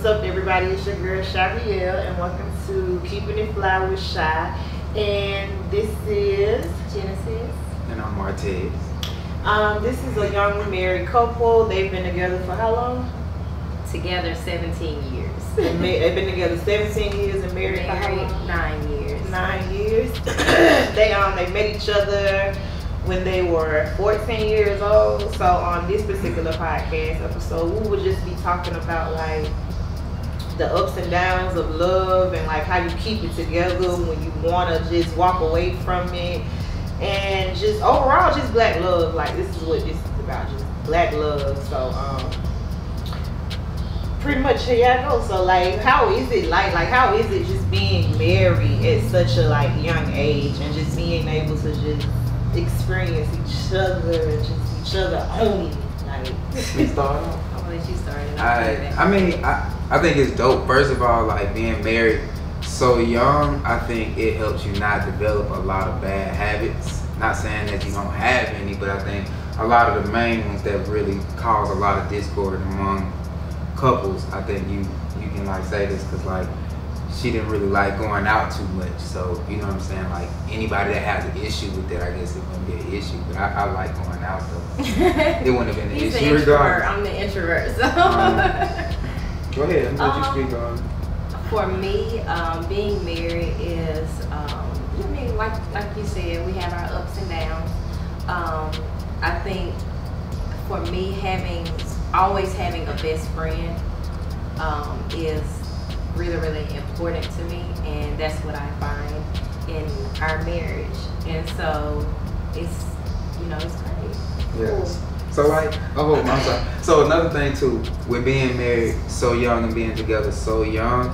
What's up, everybody? It's your girl Shavielle, and welcome to Keeping It Fly with Shy. And this is Genesis. And I'm Martez. This is a young married couple. They've been together for how long? Together 17 years. They've been together 17 years and married for how long? 9 years. 9 years. They met each other when they were 14 years old. So on this particular podcast episode, we would just be talking about like the ups and downs of love and like how you keep it together when you want to just walk away from it, and just overall just black love. Like this is what this is about, just black love. So pretty much here y'all go. So like, how is it like how is it just being married at such a like young age and just being able to just experience each other and just each other only? Like, We start off. I'll let you start. I think it's dope. First of all, like being married so young, I think it helps you not develop a lot of bad habits. Not saying that you don't have any, but I think a lot of the main ones that really cause a lot of discord among couples. I think you can like say this because like she didn't really like going out too much, so you know what I'm saying, like anybody that has an issue with that, I guess it wouldn't be an issue, but I like going out though. It wouldn't have been an He's issue the introvert. regardless. I'm the introvert. So Go ahead, I'm gonna let you speak on. for me, being married is I mean, like you said, we have our ups and downs. I think for me, always having a best friend is really, really important to me, and that's what I find in our marriage. And so it's, it's great. Yes. So like, I'm sorry. So another thing too, with being married so young and being together so young,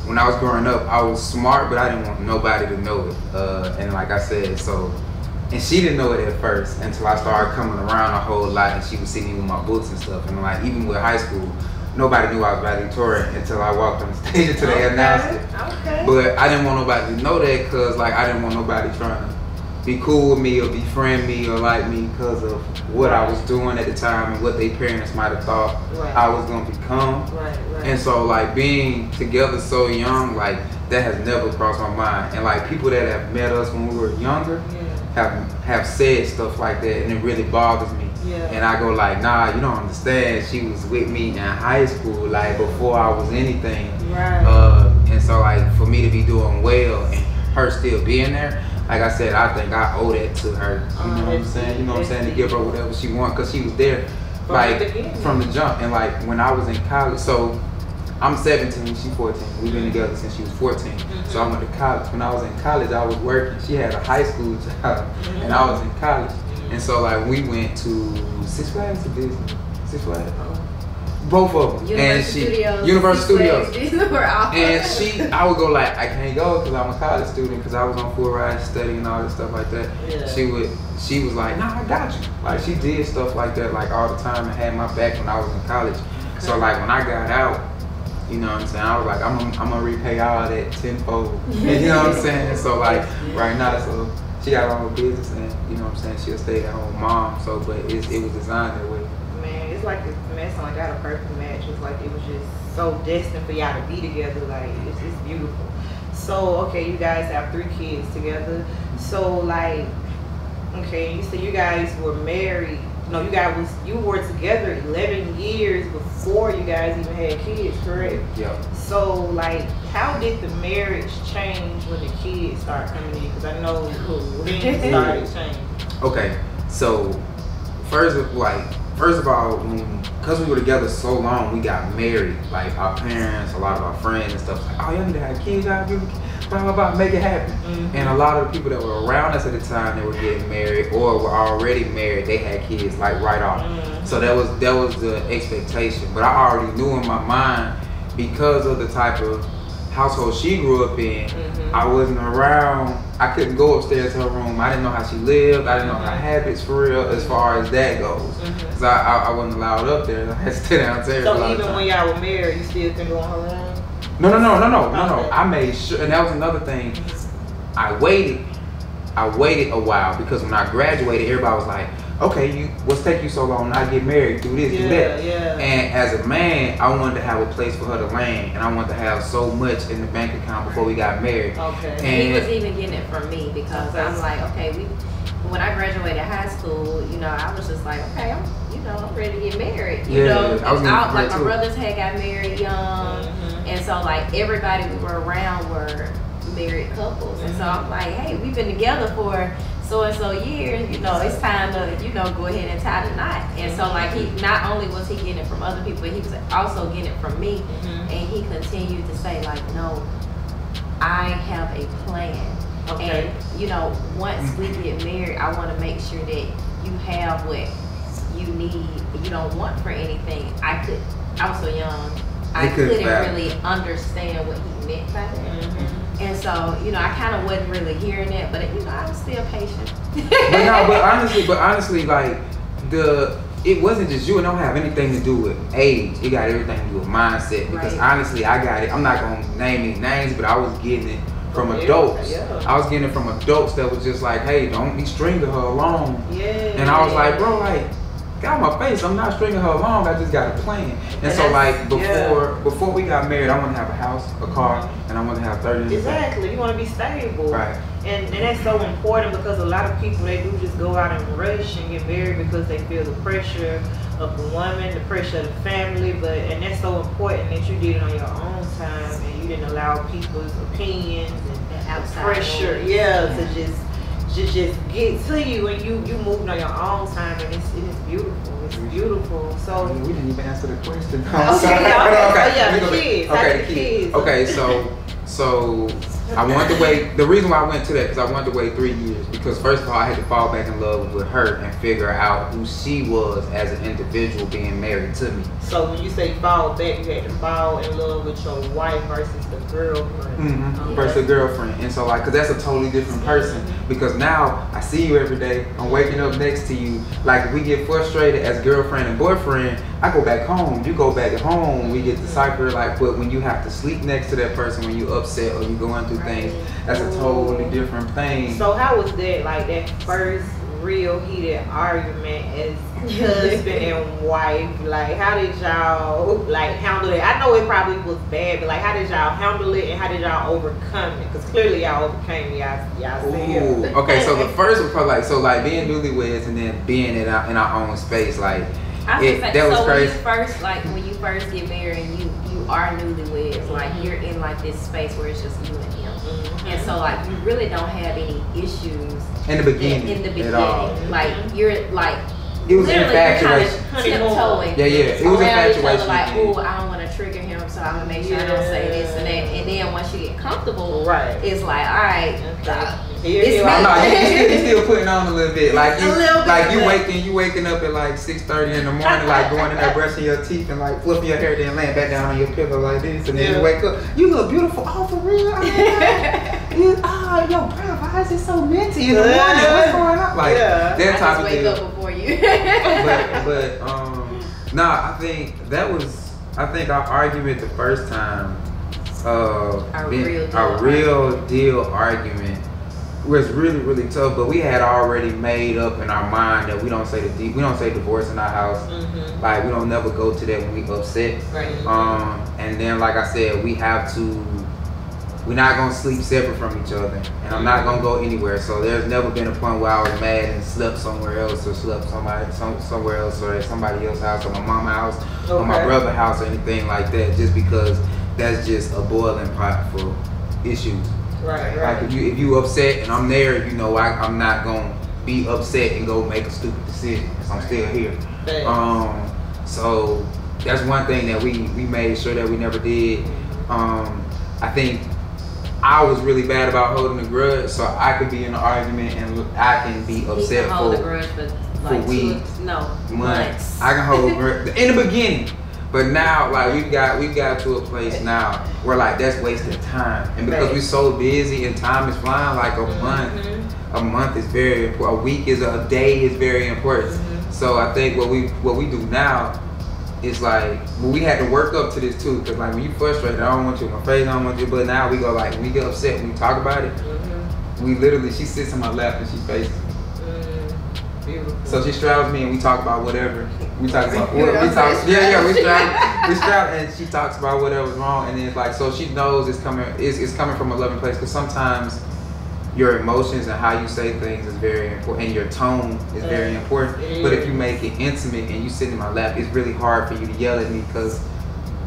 when I was growing up, I was smart, but I didn't want nobody to know it. And like I said, and she didn't know it at first until I started coming around a whole lot, and she would see me with my books and stuff. And like, even with high school, nobody knew I was valedictorian until I walked on the stage until they announced it. Okay. But I didn't want nobody to know that because like I didn't want nobody trying to be cool with me or befriend me or like me because of what I was doing at the time and what their parents might have thought I was gonna become. Right. And so like being together so young, like that has never crossed my mind. And like people that have met us when we were younger have said stuff like that, and it really bothers me. Yeah. And I go like, nah, you don't understand. She was with me in high school, like before I was anything. Right. And so like for me to be doing well and her still being there, like I said, I think I owe that to her. You know what I'm saying? You know what I'm saying? To give her whatever she wants, because she was there from the jump. And like when I was in college, so I'm 17, she's 14. We've been together since she was 14. So I went to college. When I was in college, I was working. She had a high school job, and I was in college. And so like we went to Six Flags or Disney? Six Flags? Both of them. Universal Studios. And I would go like, I can't go because I'm a college student, because I was on full ride studying and all this stuff like that. Yeah. She was like, nah, I got you. Like she did stuff like that like all the time and had my back when I was in college. So like when I got out, you know what I'm saying, I was like, I'm gonna repay all that tenfold. You know what I'm saying? So like right now, so she got her own business, and you know what I'm saying, she'll stay at home mom. So but it was designed that way. Man, it's like this mess like got a perfect match. It's like it was just so destined for y'all to be together. Like it's beautiful. So okay, you guys have 3 kids together. So like, okay, you said you guys were married. No, you were together 11 years before you guys even had kids, correct? Yeah. So like, how did the marriage change when the kids started coming in? Because I know things started changing. Okay, so first of all, because we were together so long, we got married. Like our parents, a lot of our friends and stuff, like, oh, y'all need to have kids, y'all blah blah blah, make it happen. And a lot of the people that were around us at the time that were getting married or were already married, they had kids like right off. So that was the expectation. But I already knew in my mind, because of the type of household she grew up in, I wasn't around. I couldn't go upstairs to her room. I didn't know how she lived. I didn't know her habits for real, as far as that goes. Cause I wasn't allowed up there. I had to stay downstairs. So even when y'all were married, you still couldn't go in her room? No. I made sure, and that was another thing. I waited a while, because when I graduated, everybody was like, okay, what's take you so long not get married? Do this, do that. Yeah. And as a man, I wanted to have a place for her to land, and I wanted to have so much in the bank account before we got married. Okay. And he was even getting it from me because I'm like, okay, when I graduated high school, you know, I was just like, okay, I'm ready to get married. You know, I was like my brothers had got married young, and so like everybody we were around were married couples, and so I'm like, hey, we've been together for so and so years, you know, it's time to, you know, go ahead and tie the knot. And so like he, not only was he getting it from other people, he was also getting it from me, and he continued to say like, no, I have a plan. Okay. And you know, once we get married, I want to make sure that you have what you need. You don't want for anything. I was so young, I couldn't really understand what he meant by that. And so, you know, I kind of wasn't really hearing it, but you know, I was still patient. but honestly, like it wasn't just you. It don't have anything to do with age. It got everything to do with mindset. Because honestly, I got it. I'm not gonna name any names, but I was getting it from adults. I was getting it from adults that was just like, hey, don't be stringing her along. And I was like, bro, like, got my face. I'm not stringing her along. I just got a plan. And so like before we got married, I want to have a house, a car, and I want to have 30. Exactly. You want to be stable. Right. And that's so important because a lot of people, they do just go out and rush and get married because they feel the pressure of the woman, the pressure of the family. And that's so important that you did it on your own time and you didn't allow people's opinions and outside pressure, to just get to you, and you moving on your own time, and it's beautiful. It's beautiful. So we didn't even answer the question. The kids. Okay, so I wanted to wait. The reason why I went to that because I wanted to wait 3 years because first of all I had to fall back in love with her and figure out who she was as an individual being married to me. So when you say fall back, you had to fall in love with your wife versus the girlfriend. Versus the girlfriend, and so like, cause that's a totally different person. Because now I see you every day. I'm waking up next to you. Like if we get frustrated as girlfriend and boyfriend, I go back home. You go back at home. We get the cycle. Like, but when you have to sleep next to that person, when you upset or you going through things, that's a totally different thing. So how was that? Like that first real heated argument as husband and wife, like how did y'all like handle it? I know it probably was bad, but like how did y'all handle it and how did y'all overcome it? Because clearly y'all overcame it. Y'all said. Okay, so the first was probably like being newlyweds and then being in our own space, like that was crazy. When you first get married and you are newlyweds, like you're in like this space where it's just you and him. And so like you really don't have any issues in the beginning. At all. Like you're like it was infatuation. Tiptoeing. It was infatuation. Like, oh, I don't want to trigger him, so I'm gonna make sure I don't say this and that. And then once you get comfortable, it's like, all right, you still putting on a little bit. Like you waking up at like 6:30 in the morning, like going in there brushing your teeth and like flipping your hair, then laying back down on your pillow like this, and then you wake up, you look beautiful. Oh, for real? Your breath, why is it so minty in the morning? What's going on? Like that type of thing. I just wake up before you. I think our argument the first time, a real deal argument was really, really tough. But we had already made up in our mind that we don't say divorce in our house. Like we don't never go to that when we upset. And then like I said, we're not gonna sleep separate from each other, and I'm not gonna go anywhere. So there's never been a point where I was mad and slept somewhere else, or slept somewhere else, or at somebody else's house, or my mama's house, or my brother's house, or anything like that. Just because that's just a boiling pot for issues. Like if you upset and I'm there, you know I'm not gonna be upset and go make a stupid decision because I'm still here. So that's one thing that we made sure that we never did. I think I was really bad about holding a grudge, so I could be in an argument and I can be upset for weeks, months. I can hold a grudge in the beginning, but now like we've got to a place now where like that's wasting time, and because we're so busy and time is flying, like a month is very important. A day is very important. So I think what we do now. It's like, well, we had to work up to this too, because like when you frustrated, I don't want you in my face, I don't want you, but now we go like, when we get upset, when we talk about it, we literally, she sits on my lap and she faces me. Beautiful. So she straddles me and we talk about whatever. We talk about We strap, and she talks about whatever's wrong, and then it's like, so she knows it's coming from a loving place, because sometimes your emotions and how you say things is very important, and your tone is very important. But if you make it intimate and you sit in my lap, it's really hard for you to yell at me, because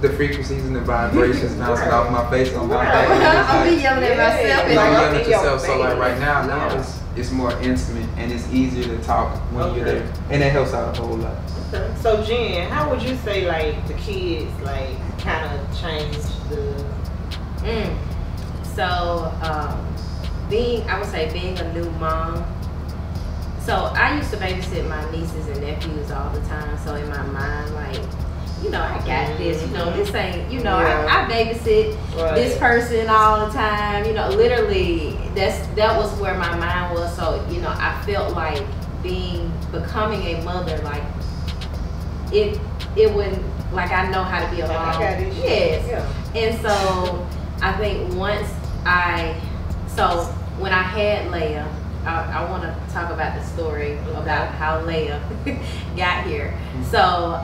the frequencies and the vibrations bouncing off my face on my back. I'll be yelling at myself. Like yelling at yourself. So like right now it's more intimate and it's easier to talk when you're there, and that helps out a whole lot. Okay. So Jen, how would you say like the kids like kind of changed the? So I would say being a new mom. So I used to babysit my nieces and nephews all the time. So in my mind, like, you know, I got this, you know, this ain't, you know, I babysit this person all the time, you know, literally that was where my mind was. So, you know, I felt like becoming a mother, like it wouldn't, like I know how to be a mom. Yes. Yeah. And so I think when I had Leia, I want to talk about the story about how Leia got here. So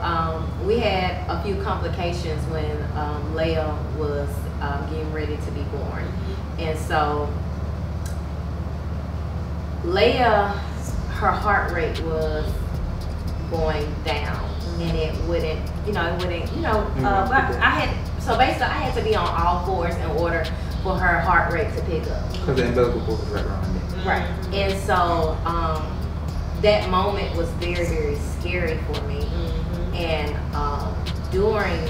we had a few complications when Leia was getting ready to be born. And so Leia, her heart rate was going down, and it wouldn't, but basically I had to be on all fours in order for her heart rate to pick up. Because the umbilical cord was right around me. Right. And so that moment was very, very scary for me. And during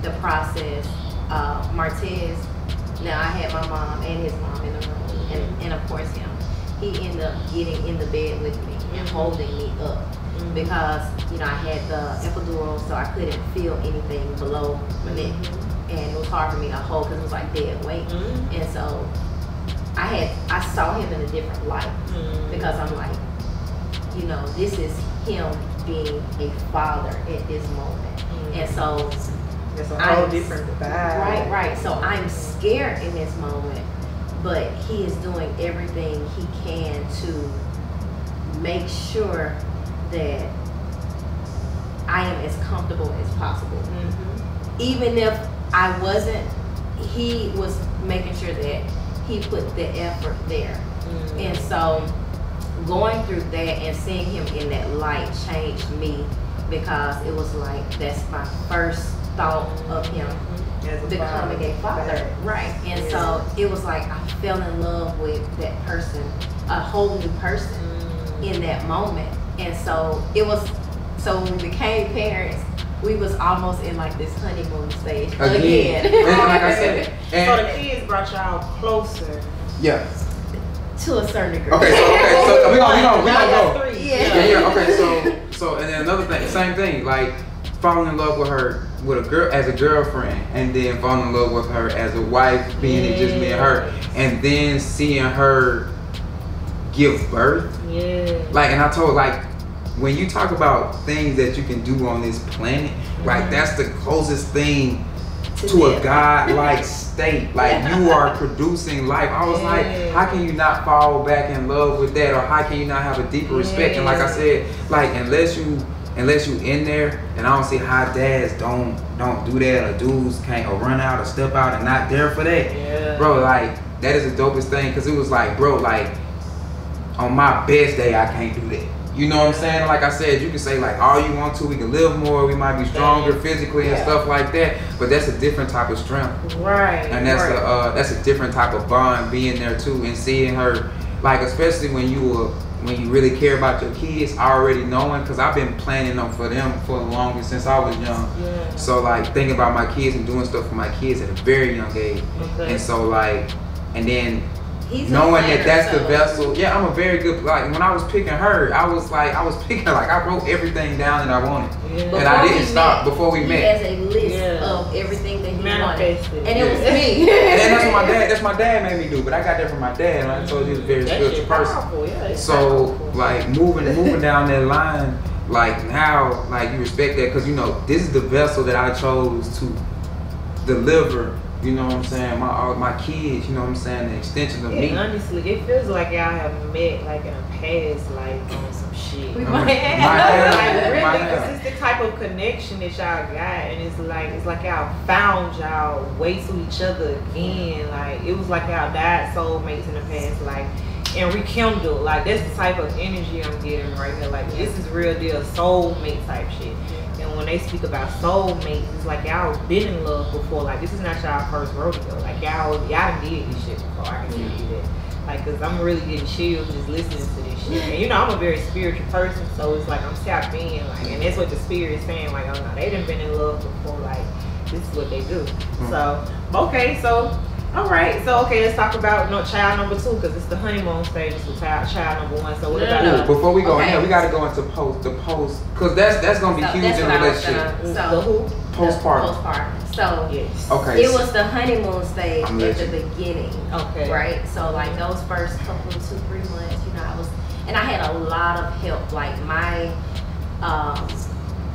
the process, Martez, now I had my mom and his mom in the room, and of course him. He ended up getting in the bed with me and holding me up, because, you know, I had the epidural, so I couldn't feel anything below my neck. And it was hard for me to hold because it was like dead weight. And so I saw him in a different light, because I'm like, you know, this is him being a father at this moment. And so it's a whole different vibe. Right. So I'm scared in this moment, but he is doing everything he can to make sure that I am as comfortable as possible. Even if I wasn't, he was making sure that he put the effort there. And so going through that and seeing him in that light changed me, because it was like, that's my first thought of him becoming a father. Right. And so it was like I fell in love with that person, a whole new person in that moment. And so when we became parents, we was almost in like this honeymoon stage again. And like I said, so the kids brought y'all closer. Yeah. To a certain degree. So we gonna go. Yeah. Okay, so and then another thing, same thing, like falling in love with her with a girl as a girlfriend, and then falling in love with her as a wife, being it just me and her, and then seeing her give birth. Like, and I told, like, when you talk about things that you can do on this planet, like that's the closest thing to a God-like state. Like, you are producing life. I was like, how can you not fall back in love with that, or how can you not have a deeper respect? And like I said, like, unless you in there, and I don't see how dads don't do that, or dudes can't, or run out or step out and not there for that. Bro, like, that is the dopest thing, because it was like, bro, like, on my best day I can't do that. You know what I'm saying? Like I said, you can say like all you want to, we can live more, we might be stronger physically and stuff like that, but that's a different type of strength. Right. And that's a different type of bond, being there too, and seeing her, like, especially when you really care about your kids, already knowing, because I've been planning for them for the longest, since I was young. So like thinking about my kids and doing stuff for my kids at a very young age. And so like, and then knowing that that's the vessel. Yeah, I'm a very good, like, when I was picking her, I was picking her, like, I wrote everything down that I wanted. And I didn't stop before we met. He has a list of everything that he wanted. And it was me. And that's my dad made me do, but I got that from my dad, and I told you he's a very spiritual person. So like moving down that line, like now, like you respect that, because you know, this is the vessel that I chose to deliver You know what I'm saying? My kids, you know what I'm saying? The extension of me. Honestly, it feels like y'all have met like in a past life on some shit. We might have. Like really, because it's the type of connection that y'all got, and it's like y'all found y'all way to each other again. Like it was like y'all died soulmates in the past, like and rekindled. Like that's the type of energy I'm getting right here. Like this is real deal soulmate type shit. And when they speak about soulmates, it's like y'all been in love before. Like this is not y'all first rodeo. Like y'all did this shit before. I can tell you that. Like, cause I'm really getting chills just listening to this shit. And you know, I'm a very spiritual person, so it's like I'm tapped in. Like, and that's what the spirit is saying. Like, oh no, they done been in love before. Like, this is what they do. So okay, so. All right, so okay, let's talk about child number 2 because it's the honeymoon stage with child number 1. So what about that? Before we go in here, we got to go into post because that's gonna be huge in a relationship. Postpartum. So yes. Okay. It was the honeymoon stage at the beginning. Okay. Right. So like those first couple 2-3 months, you know, I had a lot of help. Like my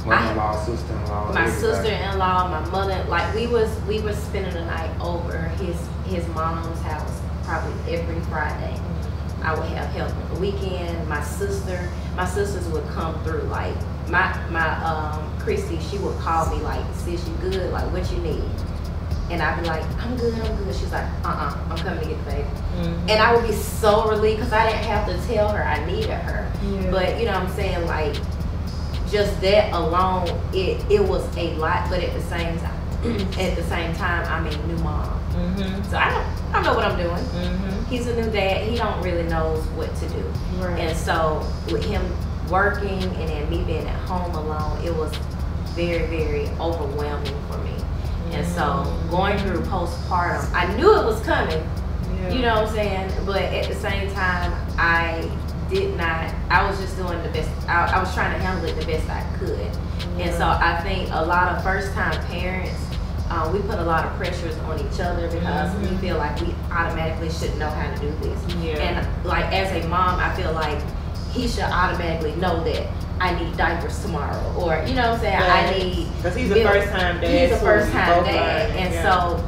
mother-in-law, sister-in-law, my sister-in-law, my mother, like we were spending the night over his mom's house probably every Friday. I would have help on the weekend. My sisters would come through. Like my Christy, she would call me like, sis, you good? Like what you need? And I'd be like, I'm good. She's like, I'm coming to get the baby. And I would be so relieved because I didn't have to tell her I needed her. Yeah. But you know what I'm saying, like. Just that alone, it was a lot, but at the same time, I'm a new mom. So I don't know what I'm doing. He's a new dad. He don't really knows what to do. Right. And so with him working and then me being at home alone, it was very, very overwhelming for me. And so going through postpartum, I knew it was coming. Yeah. You know what I'm saying? But at the same time, I was just doing the best. I was trying to handle it the best I could. And so I think a lot of first time parents, we put a lot of pressures on each other because we feel like we automatically should know how to do this. And like as a mom, I feel like he should automatically know that I need diapers tomorrow, or you know what I'm saying, I need, because he's a first time dad. He's a first time dad. And so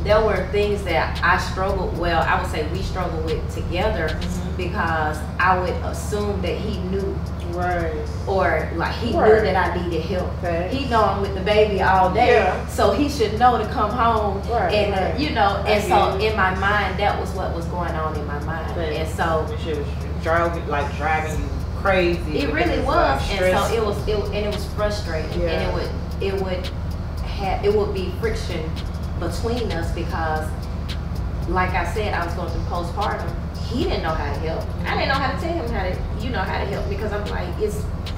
there were things that I struggled, I would say we struggled with together because I would assume that he knew. Right. Or like he knew that I needed help. Okay. He know I'm with the baby all day, so he should know to come home. And you know, and so in my mind, that was what was going on in my mind. And so it was driving you crazy. It really was, and so it was frustrating, and it would be friction between us because, like I said, I was going through postpartum. He didn't know how to help. I didn't know how to tell him how to help because I'm like,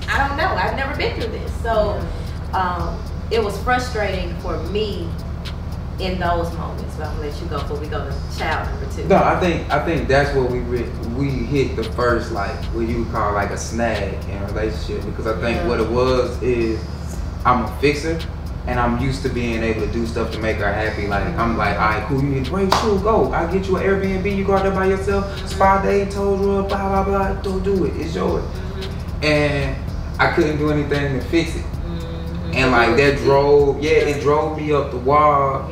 I don't know. I've never been through this. So it was frustrating for me in those moments. But I'm gonna let you go before we go to child number 2. No, I think that's what we hit the first, like what you would call like a snag in a relationship, because I think what it was is I'm a fixer. And I'm used to being able to do stuff to make her happy. Like, I'm like, all right, cool, you need a break, sure, go. I'll get you an Airbnb, you go out there by yourself, spa day, toes rub, blah, blah, blah, don't do it, it's yours. And I couldn't do anything to fix it. And like, that drove, it drove me up the wall.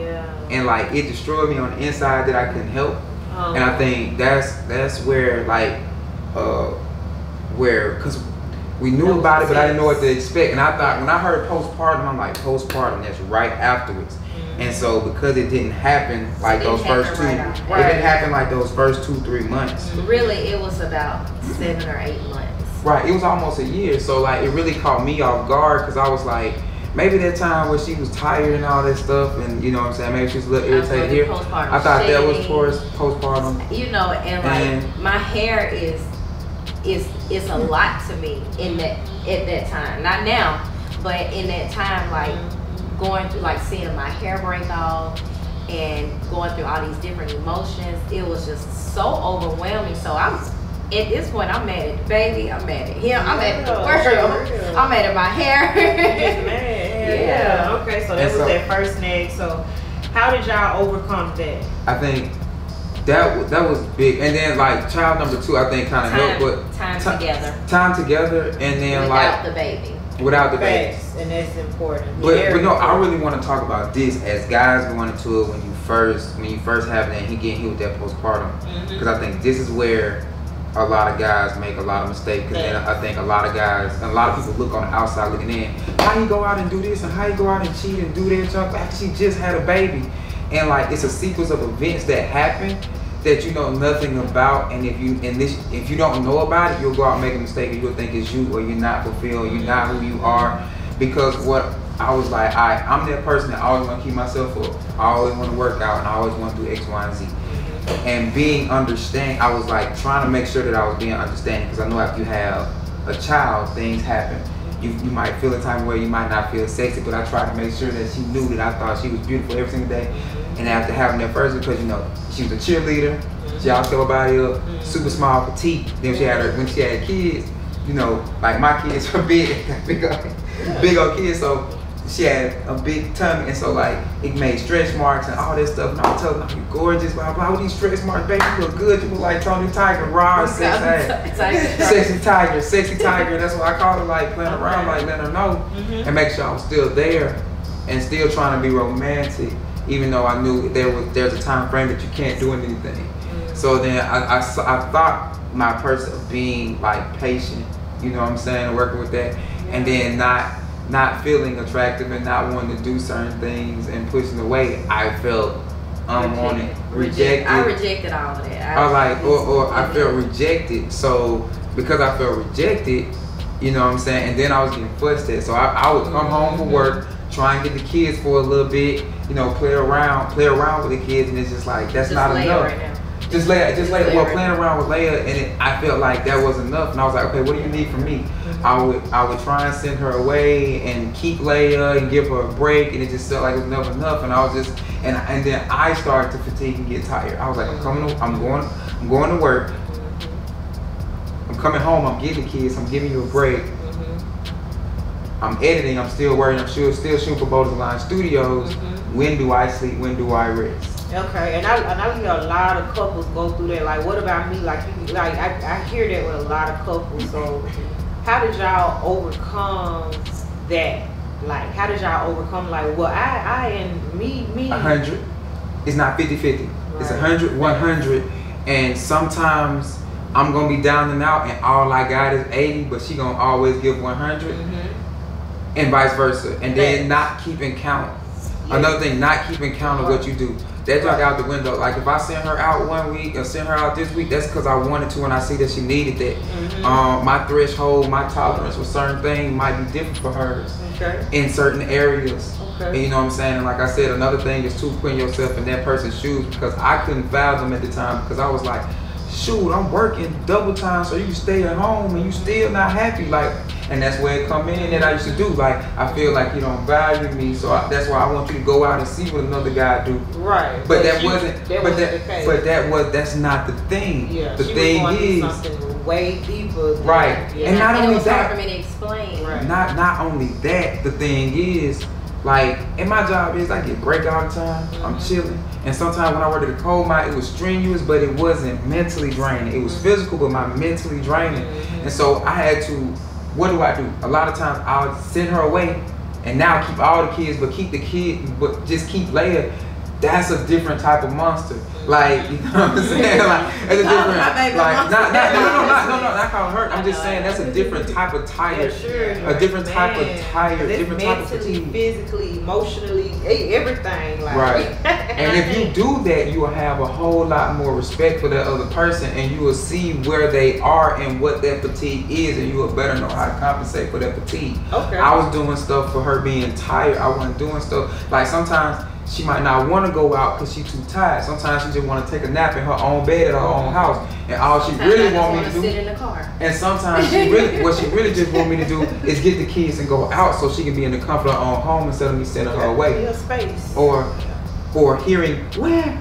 And like, it destroyed me on the inside that I couldn't help. And I think that's where, like, because we knew about it, but I didn't know what to expect. And I thought, when I heard postpartum, I'm like, postpartum, that's right afterwards. And so because it didn't happen like those first 2, it didn't happen like those first 2-3 months. Really, it was about 7 or 8 months. Right, it was almost a year. So like, it really caught me off guard because I was like, maybe that time where she was tired and all that stuff, and you know what I'm saying, maybe she was a little irritated here. I thought that was towards postpartum. You know, and like my hair is a lot to me at that time. Not now, but in that time, like going through, like seeing my hair break off and going through all these different emotions, it was just so overwhelming. So at this point, I'm mad at the baby, I'm mad at him, I'm mad at the world, I'm mad at my hair. Okay, so that was that first snag. So how did y'all overcome that? I think that was big, and then like child number 2, I think kind of helped, but time together, and then without the baby. Without debate. Facts, and that's important. But no, I really want to talk about this as guys going into it when you first have that, he getting hit with that postpartum, because I think this is where a lot of guys make a lot of mistakes. Because then I think a lot of guys, and a lot of people look on the outside looking in. How you go out and do this, and how you go out and cheat and do that junk after she just had a baby, and like it's a sequence of events that happen that you know nothing about, and if you don't know about it, you'll go out and make a mistake, and you'll think it's you, or you're not fulfilled, you're not who you are. Because what I was like, I'm that person that always want to keep myself up. I always want to work out, and I always want to do X, Y, and Z. And being understanding, I was like trying to make sure that I was being understanding, because I know after you have a child, things happen. You might feel a time where you might not feel sexy, but I tried to make sure that she knew that I thought she was beautiful every single day. And after having that first, because you know she was a cheerleader, she always kept her body up, super small, petite. Then when she had kids, you know, like my kids were big old kids, so she had a big tummy, and so like it made stretch marks and all this stuff. And I was telling her, "You're gorgeous, blah blah. With these stretch marks, baby, you look good. You look like Tony Tiger, raw, sexy tiger. That's what I call her, like playing around, like letting her know and make sure I was still there and still trying to be romantic, even though I knew there's a time frame that you can't do anything. So then I thought my person of being like patient, you know what I'm saying, working with that, and then not feeling attractive and not wanting to do certain things and pushing away. I felt unwanted, rejected. I rejected all of that. I felt rejected. So because I felt rejected, you know what I'm saying, and then I was getting fussed at. So I would come home from work, try and get the kids for a little bit, you know, play around with the kids, and it's just like that's not enough. Right now. Just Leia. Well, playing around with Leia, and I felt like that was enough. And I was like, okay, what do you need from me? I would try and send her away and keep Leia and give her a break, and it just felt like it was never enough. And I was just, and then I started to fatigue and get tired. I was like, I'm going to work. I'm coming home. I'm getting the kids. I'm giving you a break. I'm editing. I'm still working. I'm still shooting for Borderline Studios. When do I sleep? When do I rest? Okay, and I hear a lot of couples go through that. Like, what about me? Like I hear that with a lot of couples. So, how did y'all overcome that? Like, how did y'all overcome? Like, well, I and me. 100. It's not 50-50. Right. It's 100. And sometimes I'm gonna be down and out, and all I got is 80, but she gonna always give 100, and vice versa. And then not keeping count. Another thing, not keeping count of what you do. That drag out the window. Like if I send her out one week or send her out this week, that's because I wanted to and I see that she needed that. My threshold, my tolerance for certain things might be different for hers in certain areas. And you know what I'm saying? And like I said, another thing is to putting yourself in that person's shoes, because I couldn't fathom at the time, because I was like, shoot, I'm working double time so you can stay at home and you still not happy. Like, and that's where it come in that I used to do. Like, I feel like you don't value me, so that's why I want you to go out and see what another guy do. Right. But that wasn't. That's not the thing. Yeah. The thing is something way deeper. Right. And not only that. Hard for me to explain. Right. Not only that. The thing is, like, and my job is I get break all the time. I'm chilling. And sometimes when I worked at the coal mine, it was strenuous, but it wasn't mentally draining. It was physical, but my mentally draining. And so I had to, what do I do? A lot of times I'll send her away and now keep all the kids, but just keep Leia. That's a different type of monster. Like, you know what I'm saying? Like, it's a different, like, not calling her. I'm just saying that's a different type of tired. A different type of tired, different type of fatigue. Physically, emotionally, everything. Like. Right. And if you do that, you will have a whole lot more respect for that other person, and you will see where they are and what that fatigue is, and you will better know how to compensate for that fatigue. Okay. I was doing stuff for her being tired. I wasn't doing stuff. Like sometimes she might not want to go out because she's too tired. Sometimes she just want to take a nap in her own bed at her own house. And all she really want me to do, sit in the car. And sometimes what she really just want me to do is get the kids and go out so she can be in the comfort of her own home instead of me sending her away. Space. Or or hearing when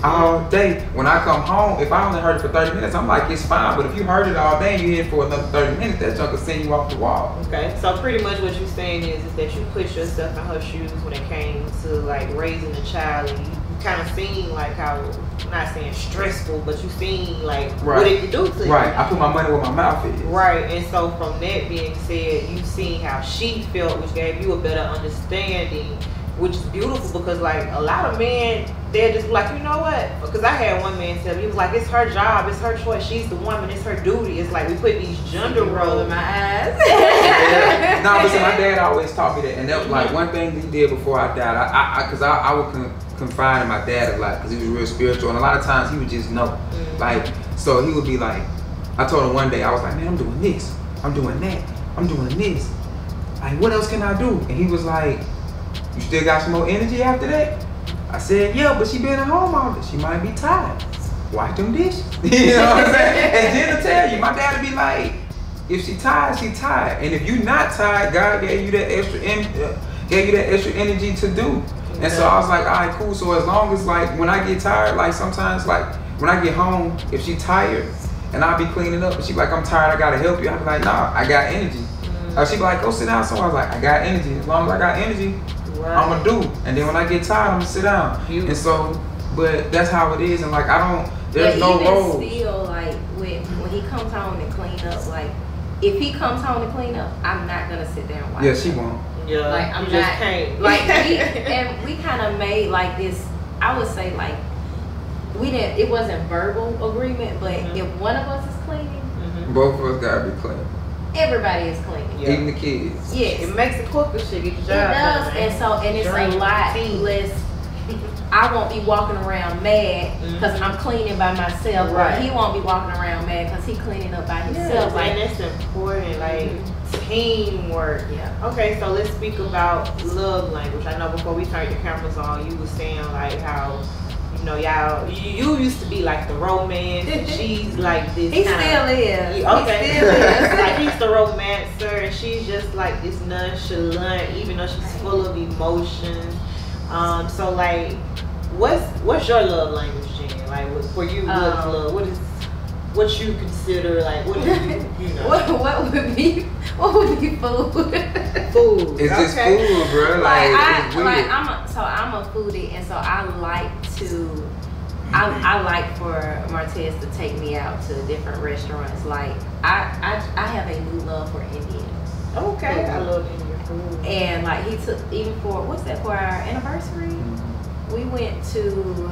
all day. When I come home, if I only heard it for 30 minutes, I'm like, it's fine. But if you heard it all day and you hear it for another 30 minutes, that junk will send you off the wall. Okay, so pretty much what you're saying is that you put yourself in her shoes when it came to like raising a child, and you kind of seen like how, I'm not saying stressful, but you seen like what it could do to you. Right, I put my money where my mouth is. Right, and so from that being said, you seen how she felt, which gave you a better understanding, which is beautiful, because like a lot of men, they're just like, you know what? Because I had one man tell me, he was like, it's her job, it's her choice, she's the woman, it's her duty. It's like we put these gender roles in my eyes. Yeah. No, but see, my dad always taught me that, and that was like one thing he did before I died. Because I would confide in my dad a lot, because he was real spiritual, and a lot of times he would just know. Like, so he would be like, I told him one day, I was like, man, I'm doing this, I'm doing that, I'm doing this. Like, what else can I do? And he was like, you still got some more energy after that? I said, yeah, but she been at home all day. She might be tired. Wash them dishes. You know what I'm saying? And then to tell you, my dad would be like, if she tired, she tired. And if you not tired, God gave you that extra energy to do. And so I was like, all right, cool. So as long as like when I get tired, like sometimes like when I get home, if she tired and I'll be cleaning up and she like, I'm tired, I gotta help you. I'll be like, nah, I got energy. She'd be like, go sit down somewhere. I was like, I got energy. As long as I got energy, I'ma do. And then when I get tired, I'ma sit down. And so, but that's how it is. And like, there's no role. Still, like when he comes home and clean up, like if he comes home to clean up, I'm not gonna sit there and watch. Yeah, she won't. Yeah, like I'm just not. can't. Like we kind of made like this. I would say like we didn't. It wasn't verbal agreement, but if one of us is cleaning, both of us gotta be clean. Everybody is cleaning. Even the kids. Yes. It makes it quicker, shit. Get your job done. It does, and it's a lot less. I won't be walking around mad because I'm cleaning by myself, or he won't be walking around mad because he's cleaning up by himself. Like that's important, like teamwork. Yeah. Okay, so let's speak about love language. I know before we turned the cameras on, you were saying like how, you know, you used to be like the romance, and she's like this. He still is. Okay. He still is. Like he's the romancer, and she's just like this nonchalant, even though she's full of emotions. So like, what's your love language, Jen? Like, for you, what's love? What you consider like? What do you know? What would be food? Food. It's just food, bro. I'm a foodie, and so I like for Martez to take me out to different restaurants. Like I have a new love for Indian. Okay, I love Indian food. And like he took, even for for our anniversary, we went to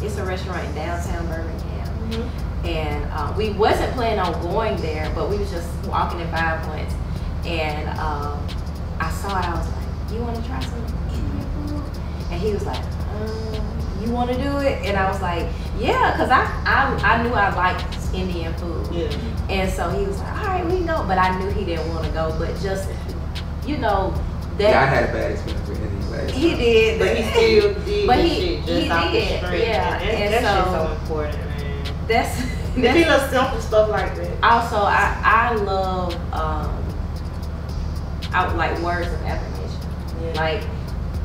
it's a restaurant in downtown Birmingham. And we wasn't planning on going there, but we was just walking in 5 Points, and I saw it. I was like, "You want to try some Indian food?" And he was like, "You want to do it?" And I was like, "Yeah," because I knew I liked Indian food. Yeah. And so he was like, "All right, we can go," but I knew he didn't want to go. But just, you know, that I had a bad experience with Indian last time. he did, But he still did. But he did, yeah. And that's so, just so important, man. That's little simple stuff like that. Also, I love like words of affirmation. Yeah. Like,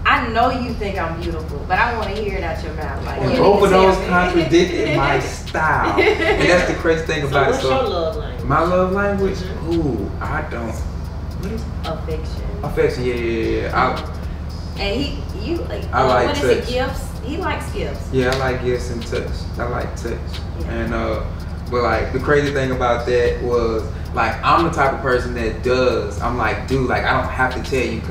I know you think I'm beautiful, but I want to hear it out your mouth. Like, both of those contradicted my style, and that's the crazy thing about what's it. your love language? My love language? Ooh, I don't. What is it? Affection. Affection, yeah. And I like what is touch. it? Gifts. He likes gifts. Yeah, I like gifts and touch. I like touch. Yeah. And but like the crazy thing about that was like I'm the type of person that does. I'm like, dude, like I don't have to tell you,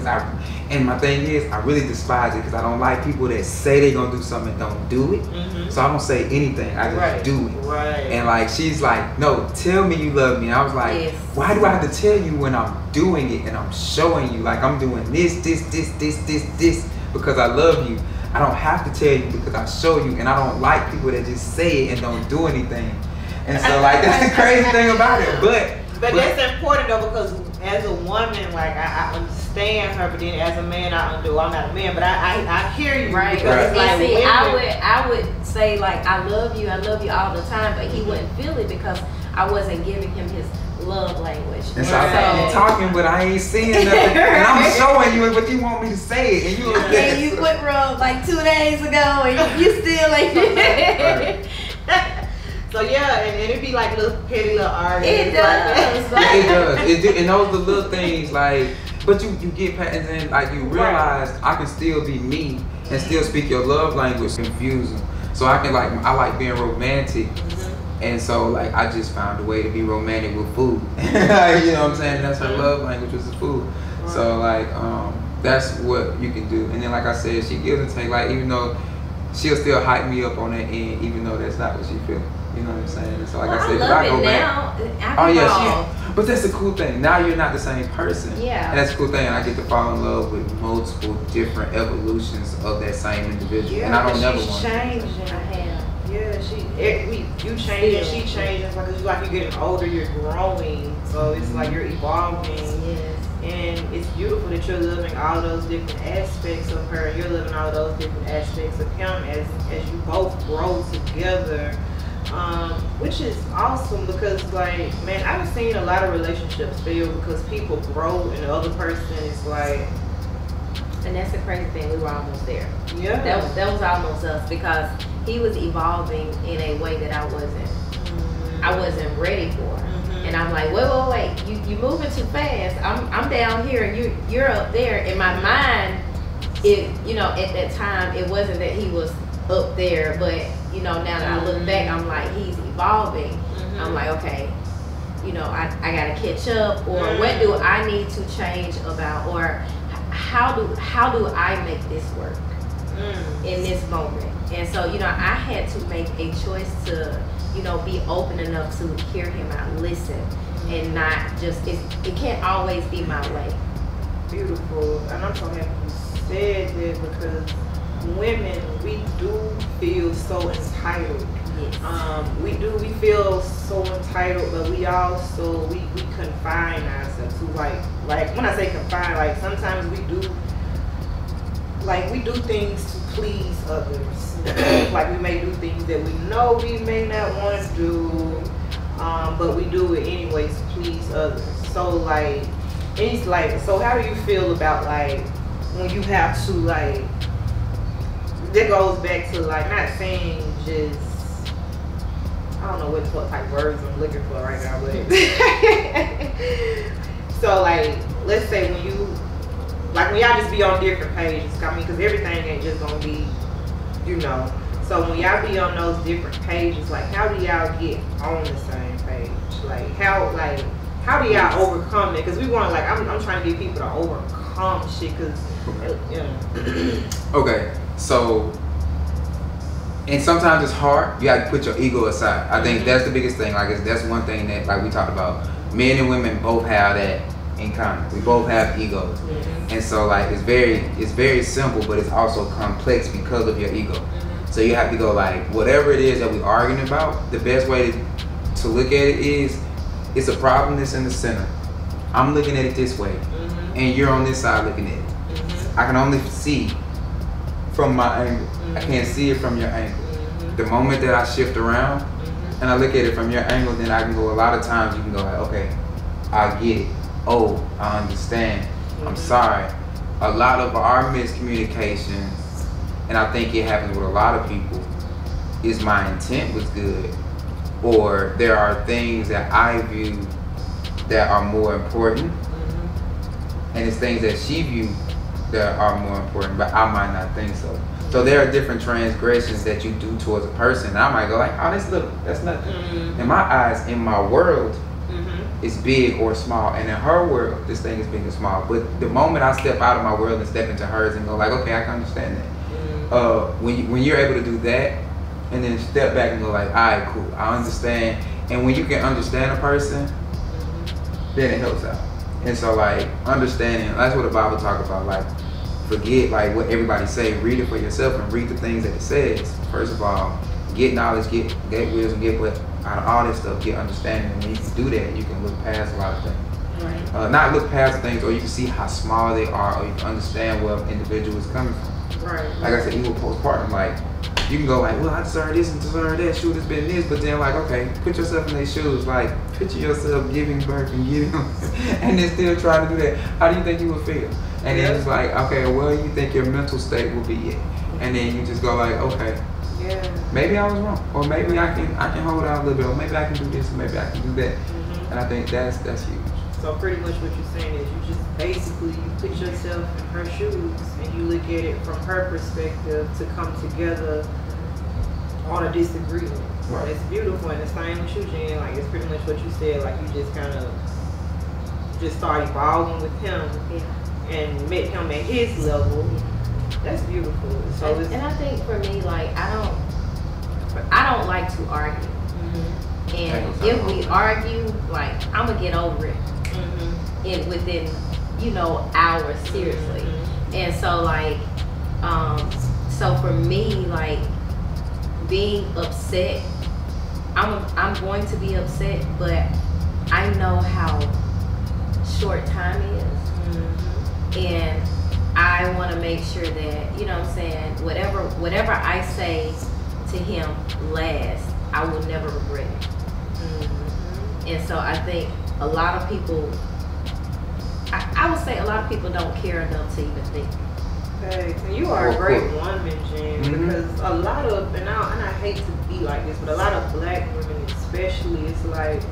and my thing is I really despise it because I don't like people that say they gonna do something and don't do it. So I don't say anything. I just do it. Right. And like she's like, no, tell me you love me. And I was like, why do I have to tell you when I'm doing it and I'm showing you like I'm doing this because I love you. I don't have to tell you because I show you, and I don't like people that just say it and don't do anything. And so like that's the crazy thing about it. But that's important though, because as a woman, like I understand her, but then as a man, I'm not a man, but I hear you. Right. Because it's like see, women, I would say like I love you all the time, but he wouldn't feel it because I wasn't giving him his love language. And so I keep talking, but I ain't saying nothing. And I'm showing you it, but you want me to say it. And you and you quit rub like 2 days ago, and you still ain't. So yeah, and it'd be like little petty little arguments. It does. Like it does. And those are the little things like, but you get past, and then like you realize I can still be me and still speak your love language. Confusing. So I like being romantic. And so like I just found a way to be romantic with food. You know what I'm saying? That's her love language, was the food. Right. So like that's what you can do. And then like I said, she gives and takes, like even though she'll still hype me up on that end, even though that's not what she feels. You know what I'm saying? So like I said, I go back. Oh yeah, but that's the cool thing. Now you're not the same person. Yeah. And that's the cool thing. I get to fall in love with multiple different evolutions of that same individual. Yeah, and I don't never she's want changing. I have. Yeah, every week you changing, she changes. Like you're getting older, you're growing. So it's like you're evolving. Yes. And it's beautiful that you're living all those different aspects of her. You're living all those different aspects of him as you both grow together. Which is awesome because like, man, I've seen a lot of relationships fail because people grow and the other person is like. And that's the crazy thing, we were almost there. Yeah. That was almost us because he was evolving in a way that I wasn't ready for. And I'm like, wait, you moving too fast. I'm down here and you're up there. In my mind, at that time it wasn't that he was up there, but now that I look back, I'm like, he's evolving. I'm like, okay, I gotta catch up, or what do I need to change about, or how do I make this work in this moment? And so, I had to make a choice to, be open enough to hear him out, listen, and not just, it can't always be my way. Beautiful. And I'm so happy you said that because women, we do feel so entitled. Yes. We feel so entitled, but we also, we confine ourselves to like when I say confine, like sometimes we do things to please others. Like we may do things that we know we may not want to do, but we do it anyways to please others. So like, it's like, so how do you feel about like when you have to like, that goes back to like not saying just, I don't know what type of words I'm looking for right now, but so like, let's say when y'all just be on different pages, because everything ain't just gonna be, so when y'all be on those different pages, like how do y'all get on the same page? Like how do y'all overcome it? Because we want I'm trying to get people to overcome shit, because Okay, so, and sometimes it's hard. You have to put your ego aside. I think that's the biggest thing. Like, that's one thing that, like we talked about, men and women both have that in common. We both have egos, and so like it's very simple, but it's also complex because of your ego. So you have to go like, whatever it is that we're arguing about, the best way to look at it is, it's a problem that's in the center. I'm looking at it this way, and you're on this side looking at it. I can only see from my angle. I can't see it from your angle. The moment that I shift around and I look at it from your angle, then I can go, a lot of times you can go like, okay, I get it. Oh, I understand. I'm sorry. A lot of our miscommunications, and I think it happens with a lot of people, is my intent was good, or there are things that I view that are more important, and it's things that she views that are more important, but I might not think so. So there are different transgressions that you do towards a person, and I might go like, oh, that's nothing. In my eyes, in my world, it's big or small, and in her world, this thing is big and small. But the moment I step out of my world and step into hers and go like, okay, I can understand that. When you're able to do that, and then step back and go like, all right, cool, I understand. And when you can understand a person, then it helps out. And so like, understanding, that's what the Bible talks about, like, forget like what everybody say, read it for yourself and read the things that it says. First of all, get knowledge, get wisdom, get what, out of all this stuff, get understanding. And when you can do that, you can look past a lot of things. Right. Not look past things, or you can see how small they are, or you can understand where an individual is coming from. Right. Like I said, even with postpartum, like, you can go like, well, I deserve this and deserve that. Shoot, it's been this, but then like, okay, put yourself in their shoes. Like, picture yourself giving birth and giving, and then still trying to do that. How do you think you would feel? And then it's like, okay, well, you think your mental state will be it, and then you just go like, okay, maybe I was wrong, or maybe I can hold out a little bit, or maybe I can do this, or maybe I can do that. And I think that's huge. So pretty much what you're saying is you just basically you put yourself in her shoes and you look at it from her perspective to come together on a disagreement. Right. It's beautiful, and the same with you, Jen. Like, it's pretty much what you said. Like, you just kind of just start evolving with him and met him at his level. That's beautiful. So and I think for me, like, I don't like to argue. And if we argue, like, I'm gonna get over it within, hours, seriously. And so, like, so for me, like, being upset, I'm going to be upset, but I know how short time is, and I want to make sure that, you know what I'm saying, whatever I say to him last, I will never regret it. And so I think a lot of people, I would say a lot of people don't care enough to even think. Hey, and you are a great woman, Jen, because a lot of, and I hate to be like this, but a lot of black women especially, it's like,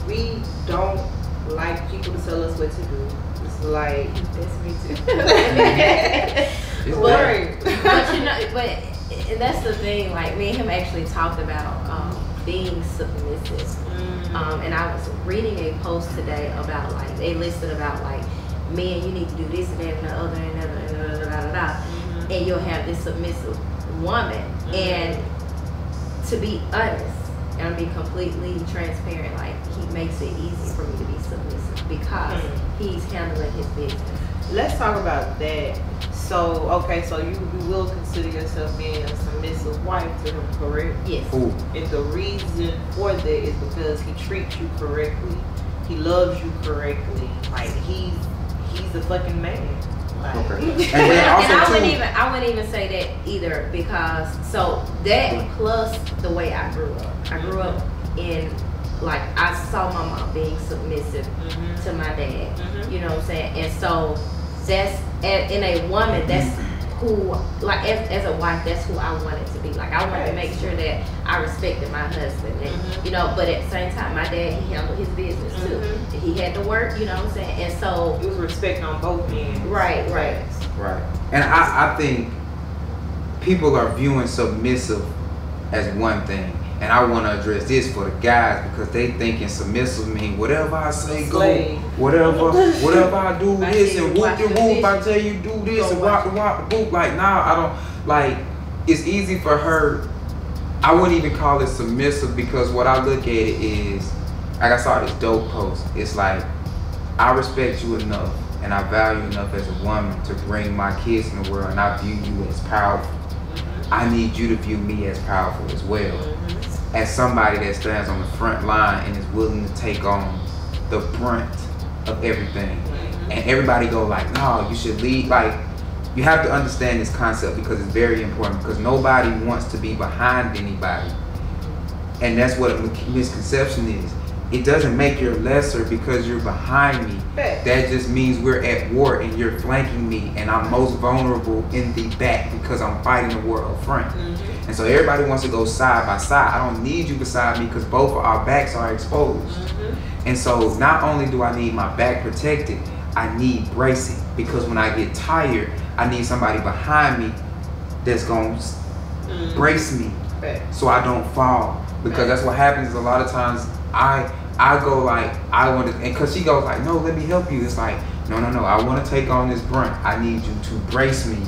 we don't like people to tell us what to do. It's like, That's me too. It's boring. But and that's the thing, like, me and him actually talked about being submissive. And I was reading a post today about, like, they listed about, like, men, you need to do this and that and the other and the other, and you'll have this submissive woman. And to be honest, and I'm being completely transparent, like, he makes it easy for me to be submissive because he's handling his business. Let's talk about that. So, okay, so you will consider yourself being a submissive wife to him, correct? Yes. Ooh. And the reason for that is because he treats you correctly. He loves you correctly. Like, he's a fucking man. Like, Okay. And also I wouldn't even say that either, because so that plus the way I grew up. I grew up in, like, I saw my mom being submissive to my dad. You know what I'm saying? And so that's in a woman, that's who, like, as a wife, that's who I wanted to be. Like, I wanted to make sure that I respected my husband, and but at the same time, my dad, he handled his business too. He had to work, you know what I'm saying? And so it was respect on both ends. Right. And I think people are viewing submissive as one thing. And I want to address this for the guys, because they thinking submissive mean whatever I say go, whatever I do this and whoop the whoop, I tell you do this and wop the boop. Like, nah, I don't, like, it's easy for her. I wouldn't even call it submissive, because what I look at it is, like, I saw this dope post. It's like, I respect you enough and I value enough as a woman to bring my kids in the world, and I view you as powerful. I need you to view me as powerful as well. As somebody that stands on the front line and is willing to take on the brunt of everything. And everybody go like, no, you should lead. Like, you have to understand this concept, because it's very important, because nobody wants to be behind anybody. And that's what a misconception is. It doesn't make you lesser because you're behind me. That just means we're at war and you're flanking me, and I'm most vulnerable in the back because I'm fighting the war up front. And so everybody wants to go side by side. I don't need you beside me because both of our backs are exposed. And so not only do I need my back protected, I need bracing, because when I get tired, I need somebody behind me that's going to brace me so I don't fall. Because that's what happens a lot of times. I go like, I want to, and because she goes like, no, let me help you. It's like, no, I want to take on this brunt. I need you to brace me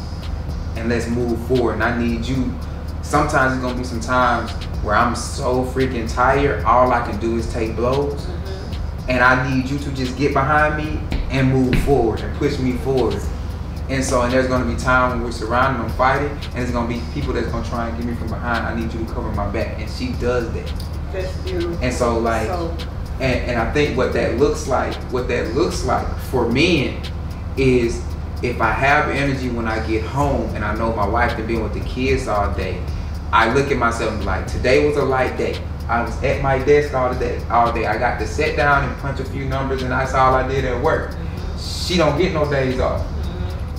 and let's move forward. And I need you, sometimes it's going to be some times where I'm so freaking tired, all I can do is take blows. And I need you to just get behind me and move forward and push me forward. And so, and there's going to be times when we're surrounded and fighting, and there's going to be people that's going to try and get me from behind. I need you to cover my back. And she does that. That's beautiful. And so, like, and I think what that looks like for men is, if I have energy when I get home and I know my wife has been with the kids all day, I look at myself and be like, today was a light day. I was at my desk all day. I got to sit down and punch a few numbers, and that's all I did at work. She don't get no days off.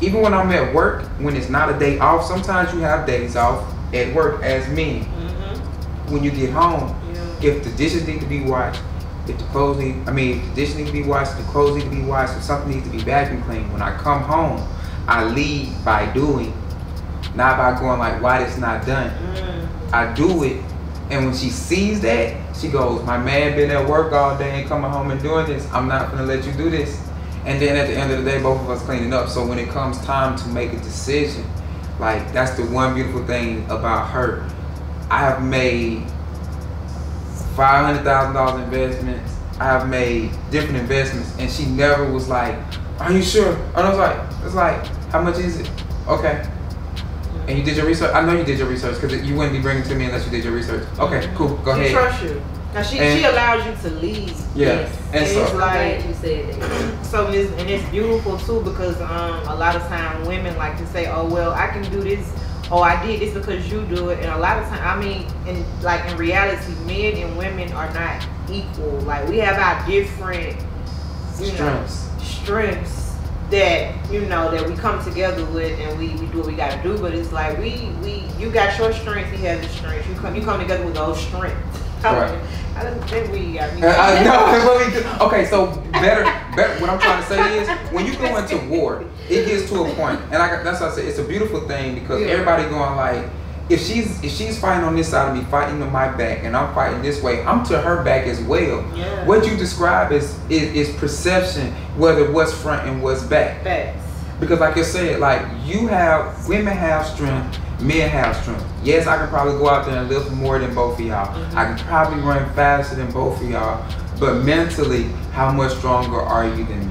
Even when I'm at work, when it's not a day off, sometimes you have days off at work as men. When you get home, if the dishes need to be washed, if the dishes need to be washed, the clothes need to be washed, if something needs to be vacuum cleaned, when I come home, I lead by doing, not by going like, why this not done? I do it, and when she sees that, she goes, my man been at work all day and coming home and doing this, I'm not gonna let you do this. And then at the end of the day, both of us cleaning up. So when it comes time to make a decision, like, that's the one beautiful thing about her. I have made $500,000 investments. I have made different investments, and she never was like, are you sure? And I was like, it's like, how much is it? Okay. And you did your research? I know you did your research, because you wouldn't be bringing it to me unless you did your research. Okay, cool, go ahead. She trusts you. Now she allows you to lead. Yeah. And so it's like, you said that. So it's beautiful too, because a lot of time women like to say, oh well, I can do this, or I did this because you do it. And a lot of time, I mean, in reality, men and women are not equal. Like, we have our different strengths that that we come together with, and we do what we gotta do. But it's like you got your strength, he has his strength. You come together with those strengths. Right. I don't think we got me. Okay, so better. What I'm trying to say is, when you go into war, it gets to a point, and that's what I say. It's a beautiful thing, because everybody going like, if she's fighting on this side of me, fighting on my back, and I'm fighting this way, I'm to her back as well. Yeah. What you describe is perception, whether what's front and what's back. Facts. Because like I said, like, women have strength, men have strength. Yes, I can probably go out there and lift more than both of y'all. I can probably run faster than both of y'all. But mentally, how much stronger are you than me?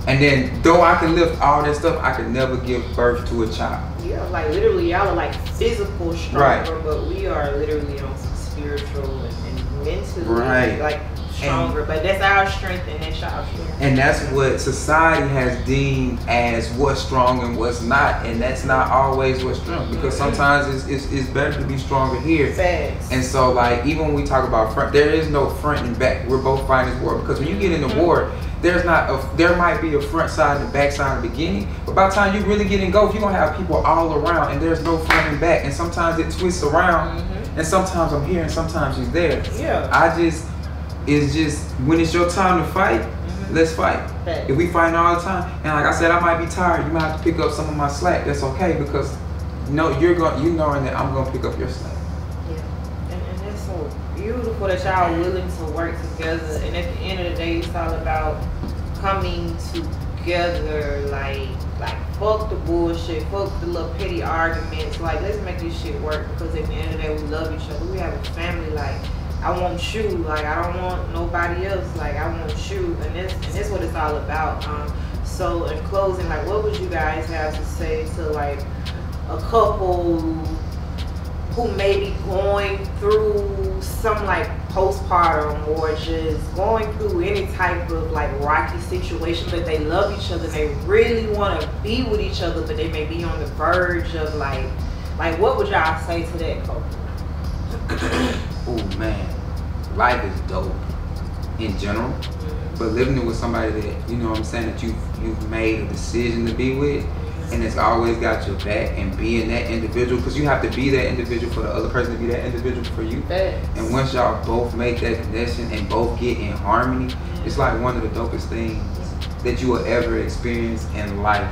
And then, though I can lift all that stuff, I could never give birth to a child. Yeah, like literally, y'all are like physical stronger, but we are literally on some spiritual and mentally like stronger. But that's our strength, and that's y'all strength. And that's what society has deemed as what's strong and what's not, and that's not always what's strong, because sometimes it's better to be stronger here. Facts. And so, like, even when we talk about front, there is no front and back. We're both fighting this war, because when you get in the war, there might be a front side and a back side in the beginning, but by the time you really get in go, you're gonna have people all around, and there's no front and back, and sometimes it twists around, and sometimes I'm here and sometimes she's there. Yeah. It's just when it's your time to fight, let's fight. Right. If we fighting all the time, and like I said, I might be tired, you might have to pick up some of my slack. That's okay, because you knowing that I'm gonna pick up your slack. Yeah, and that's so beautiful that y'all are willing to work together. And at the end of the day, it's all about coming together. Like fuck the bullshit, fuck the little petty arguments. Like, let's make this shit work, because at the end of the day, we love each other. We have a family. Like, I want you, like, I don't want nobody else, like, I want you, and that's what it's all about. So in closing, like, what would you guys have to say to, like, a couple who may be going through some, like, postpartum, or just going through any type of, like, rocky situation, but they love each other, they really want to be with each other, but they may be on the verge of, like what would y'all say to that couple? Oh man, life is dope in general, but living it with somebody that, you know what I'm saying, that you've made a decision to be with, and it's always got your back, and being that individual, because you have to be that individual for the other person to be that individual for you. And once y'all both make that connection and both get in harmony, it's like one of the dopest things that you will ever experience in life.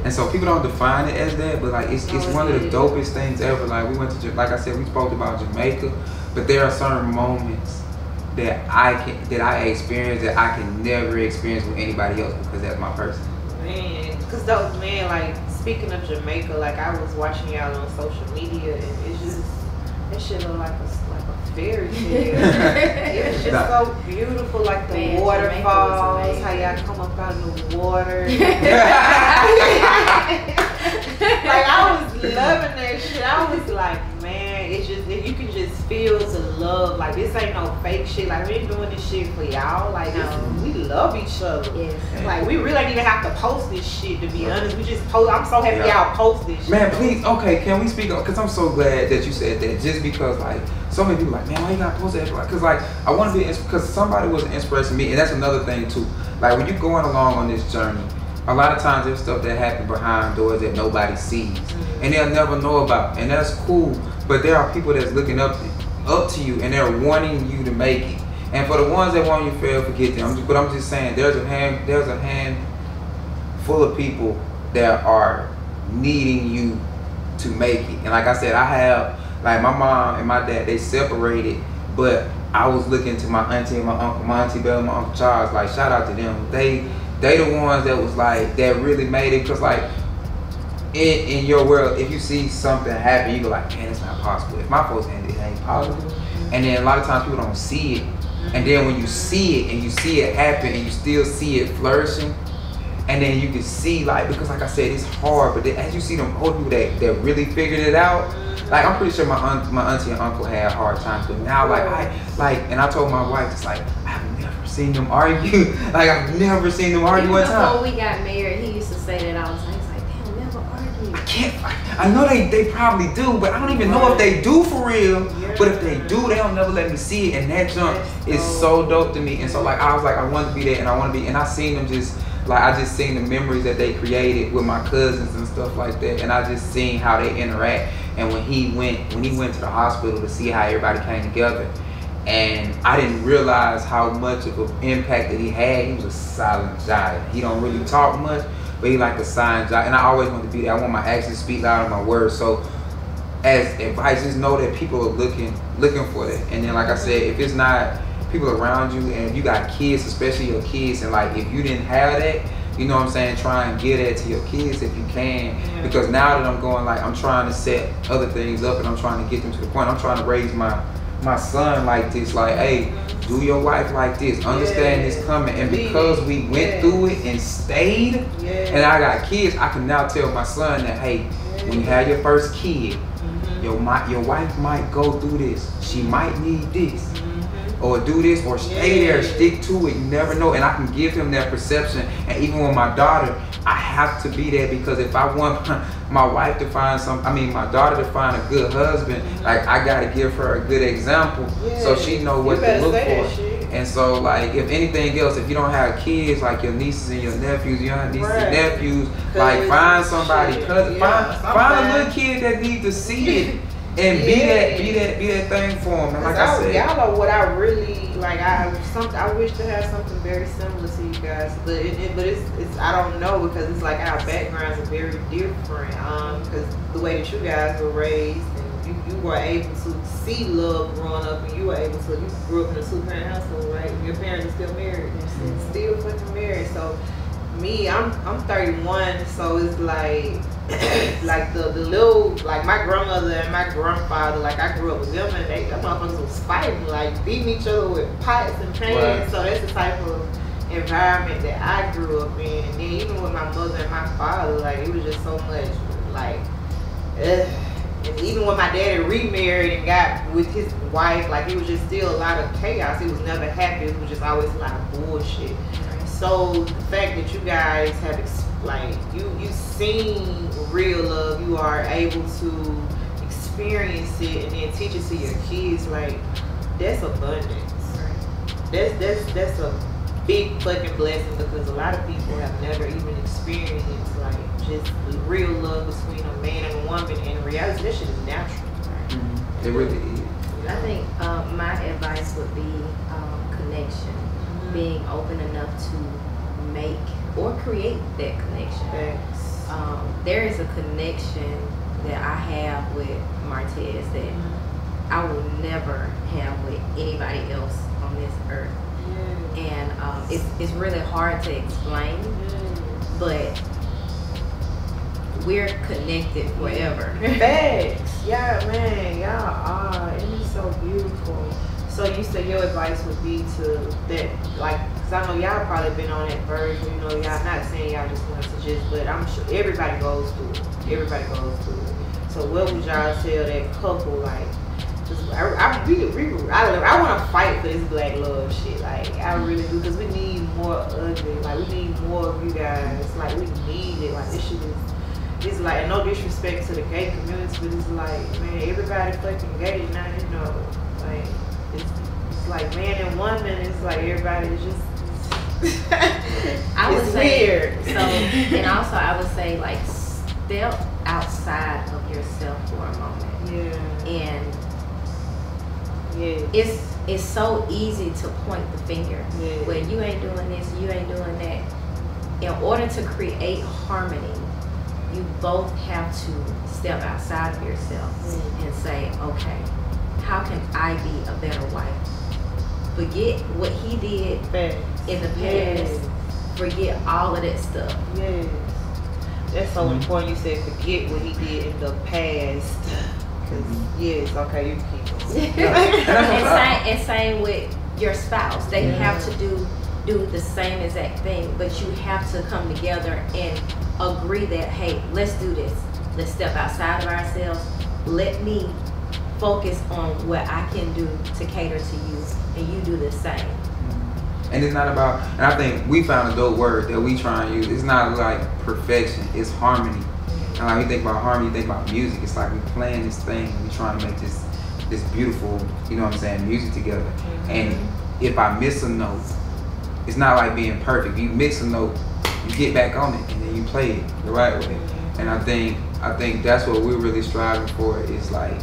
And so people don't define it as that, but like it's one of the dopest things ever. Like, we went to, like I said, we spoke about Jamaica, but there are certain moments that I experience that I can never experience with anybody else, because that's my person. Man, because like, speaking of Jamaica, like, I was watching y'all on social media, and it's just, that shit look like a fairy tale. It was just so beautiful, like the waterfalls, how y'all come up out of the water. Like, I was loving that shit. I was like, man, it's just, you can just feel to love. Like, this ain't no fake shit. Like, we ain't doing this shit for y'all. Like, we love each other. Yes. Like, we really ain't even have to post this shit, to be honest. We just post. I'm so happy y'all post this shit. Man, please, okay, can we speak up? Because I'm so glad that you said that. Just because, like, so many people like, man, why you gotta post that? Because, like, I want to be, because somebody was an inspiration to me. And that's another thing, too. Like, when you're going along on this journey, a lot of times there's stuff that happens behind doors that nobody sees. And they'll never know about. And that's cool. But there are people that's looking up to you, and they're wanting you to make it. And for the ones that want you to fail, forget them. But I'm just saying, there's a hand full of people that are needing you to make it. And like I said, I have, like, my mom and my dad, they separated, but I was looking to my auntie and my uncle, my auntie Bella and my uncle Charles. Like, shout out to them. They the ones that was like, that really made it. Because, like, in your world, if you see something happen, you go like, man, it's not possible. If my folks ended, it ain't possible. And then a lot of times people don't see it. And then when you see it, and you see it happen, and you still see it flourishing, and then you can see, like, because like I said, it's hard, but then as you see them old people that really figured it out, like, I'm pretty sure my auntie and uncle had hard times, but now, and I told my wife, it's like, I've never seen them argue. Like, I've never seen them argue one time. Before we got married, he used to say that all the time. He's like, they'll never argue. I know they probably do, but I don't even know if they do for real. But if they do, they don't never let me see it, and that junk is so dope to me. And so, like, I was like, I want to be there, and I want to be, and I seen them just, like, I just seen the memories that they created with my cousins and stuff like that, and I just seen how they interact. And when he went to the hospital to see how everybody came together, and I didn't realize how much of an impact that he had. He was a silent giant. He don't really talk much, but he like a silent giant. And I always want to be there. I want my actions to speak louder than my words. So as advice, just know that people are looking for that. And then, like I said, if it's not people around you, and if you got kids, especially your kids, and like if you didn't have that, you know what I'm saying, try and get that to your kids if you can. Because now that I'm going, like, I'm trying to set other things up, and I'm trying to get them to the point. I'm trying to raise my son like this, like, hey, do your wife like this, understand this coming. And because we went through it and stayed, and I got kids, I can now tell my son that, hey, when you have your first kid, your wife might go through this. She might need this. Or do this, or stay there, stick to it, you never know. And I can give him that perception. And even with my daughter, I have to be there, because if I want my wife to find my daughter to find a good husband, like, I gotta give her a good example, so she know what to look for. And so, like, if anything else, if you don't have kids, like your nieces and your nephews, you don't have nieces and nephews, like, find somebody, find a little kid that needs to see it. And be that thing for them. And like I said, y'all know what I really like. I wish to have something very similar to you guys, but it's I don't know, because it's like our backgrounds are very different. Because the way that you guys were raised, and you were able to see love growing up, and you grew up in a 2-parent household, right? Your parents are still married, still fucking married. So me, I'm 31, so it's like. Like the little, like my grandmother and my grandfather, like I grew up with them, and them motherfuckers was fighting, like beating each other with pots and pans. Right. So that's the type of environment that I grew up in. And then even with my mother and my father, like it was just so much, like, and even when my daddy remarried and got with his wife, like it was just still a lot of chaos. It was never happy. It was just always a lot of bullshit. Right. So the fact that you guys have like you seen real love, you are able to experience it and then teach it to your kids, like that's abundance. Right. That's a big fucking blessing, because a lot of people have never even experienced like just real love between a man and a woman. And in reality, that shit is natural. Right? It really is. I think my advice would be connection, being open enough to make or create that connection. There is a connection that I have with Martez that I will never have with anybody else on this earth. And it's really hard to explain, but we're connected forever. Facts. Yeah, man, y'all are. It is so beautiful. So you said your advice would be to that, like, because I know y'all probably been on that verge, you know, y'all not saying y'all just want to just, but I'm sure everybody goes through it. Everybody goes through it. So what would y'all tell that couple, like, I want to fight for this black love shit. Like, I really do, because we need more of it. Like, we need more of you guys. Like, we need it. Like, this shit is. It's like, no disrespect to the gay community, but it's like, man, everybody fucking gay now, you know. Like, it's like man and woman. It's like everybody is just. I would it's say weird. so, and also I would say like step outside of yourself for a moment. Yeah. And yeah, it's so easy to point the finger. Yeah. Well, you ain't doing this, you ain't doing that. In order to create harmony, you both have to step outside of yourself and say, okay, how can I be a better wife? Forget what he did in the past. Yes. Forget all of that stuff. Yes. That's so important. You said forget what he did in the past. Cause yes, okay, you can keep it. and same with your spouse. They have to do the same exact thing, but you have to come together and agree that, hey, let's do this. Let's step outside of ourselves. Let me focus on what I can do to cater to you, and you do the same. And it's not about, and I think we found a dope word that we try and use. It's not like perfection, it's harmony. And like we think about harmony, you think about music. It's like we playing this thing, we trying to make this beautiful, you know what I'm saying, music together. And if I miss a note, it's not like being perfect. You miss a note, you get back on it, and then you play it the right way. And I think that's what we're really striving for, is like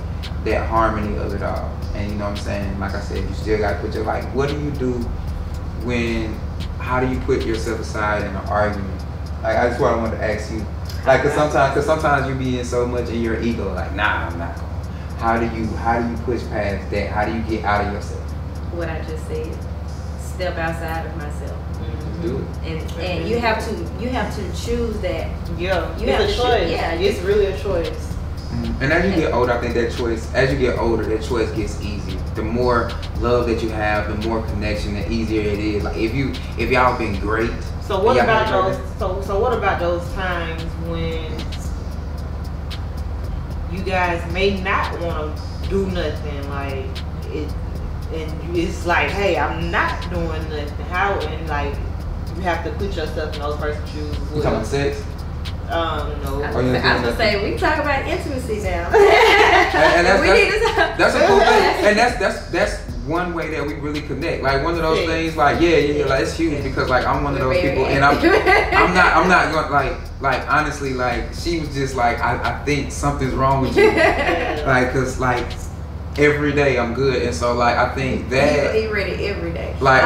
that harmony of it all. And you know what I'm saying, like I said, you still got to put your, like, what do you do how do you put yourself aside in an argument? Like, that's what I wanted to ask you. Like, cause sometimes you be in so much in your ego, like, nah, I'm not going. How do you push past that? How do you get out of yourself? What I just said, step outside of myself. Do it. And you have to choose that. Yeah, you have it's a choice. Yeah, it's really a choice. And as you get older, I think that choice gets easier. The more love that you have, the more connection, the easier it is. Like if y'all been great. So what about those? So what about those times when you guys may not want to do nothing, like it, and it's like, hey, I'm not doing nothing. How, and like you have to put yourself in those person's shoes as well. You talking about sex? No. I was gonna say, we can talk about intimacy now. and that's a cool thing. And that's one way that we really connect. Like one of those things, like like it's huge because like I'm one of those people, and I'm not going like honestly, like she was just like I think something's wrong with you, like cause like every day I'm good, and so like I think that you eat ready every day. Like